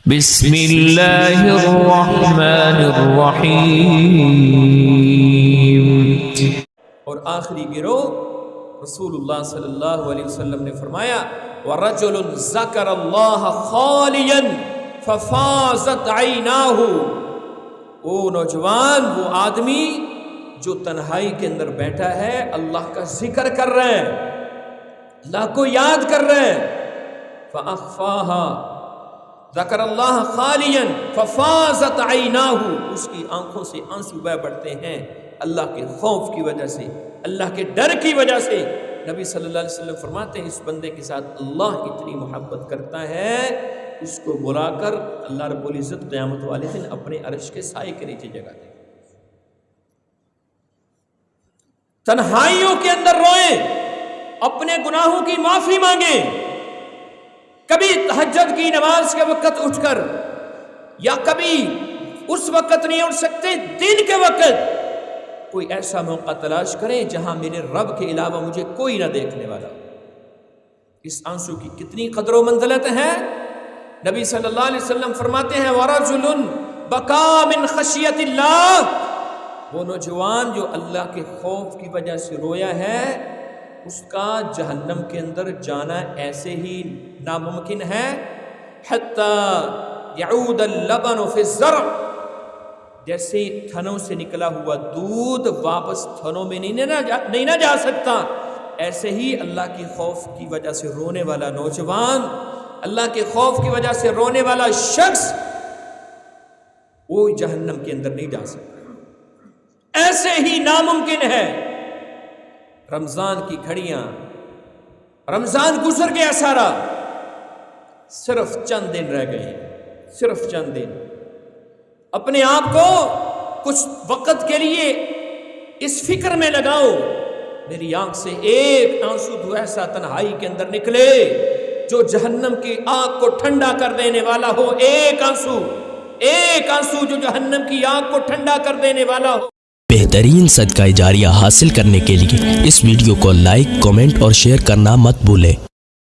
بسم اللہ الرحمن الرحیم۔ اور آخری گروہ رسول اللہ صلی اللہ علیہ وسلم نے فرمایا وَرَجُلٌ ذَكَرَ اللَّهَ خَالِيًا فَفَازَتْ عَيْنَاهُ، وہ نوجوان، وہ آدمی جو تنہائی کے اندر بیٹھا ہے، اللہ کا ذکر کر رہے ہیں، اللہ کو یاد کر رہے ہیں، فَأَخْفَاهَا ذکر اللہ خالیا ففازت عیناہ، اس کی آنکھوں سے آنسو بہہ پڑتے ہیں اللہ کے خوف کی وجہ سے، اللہ کے ڈر کی وجہ سے۔ نبی صلی اللہ علیہ وسلم فرماتے ہیں اس بندے کے ساتھ اللہ اتنی محبت کرتا ہے، اس کو بلا کر اللہ رب العزت قیامت والے دن اپنے عرش کے سائے کے نیچے جگہ دے۔ تنہائیوں کے اندر روئیں، اپنے گناہوں کی معافی مانگیں، کبھی تہجد کی نماز کے وقت اٹھ کر، یا کبھی اس وقت نہیں اٹھ سکتے دن کے وقت، کوئی ایسا موقع تلاش کریں جہاں میرے رب کے علاوہ مجھے کوئی نہ دیکھنے والا۔ اس آنسو کی کتنی قدر و منزلت ہے۔ نبی صلی اللہ علیہ وسلم فرماتے ہیں وَرَجُلٌ بَكَى مِنْ خَشْيَةِ اللَّهِ، وہ نوجوان جو اللہ کے خوف کی وجہ سے رویا ہے، اس کا جہنم کے اندر جانا ایسے ہی ناممکن ہے حتی یعود اللبن فی الزرع، جیسے تھنوں سے نکلا ہوا دودھ واپس تھنوں میں نہیں نہ جا سکتا، ایسے ہی اللہ کے خوف کی وجہ سے رونے والا نوجوان، اللہ کے خوف کی وجہ سے رونے والا شخص، وہ جہنم کے اندر نہیں جا سکتا، ایسے ہی ناممکن ہے۔ رمضان کی گھڑیاں، رمضان گزر گیا سارا، صرف چند دن رہ گئے، صرف چند دن۔ اپنے آپ کو کچھ وقت کے لیے اس فکر میں لگاؤ میری آنکھ سے ایک آنسو تو ایسا تنہائی کے اندر نکلے جو جہنم کی آگ کو ٹھنڈا کر دینے والا ہو، ایک آنسو جو جہنم کی آگ کو ٹھنڈا کر دینے والا ہو۔ بہترین صدقہ جاریہ حاصل کرنے کے لیے اس ویڈیو کو لائک، کمنٹ اور شیئر کرنا مت بھولیں۔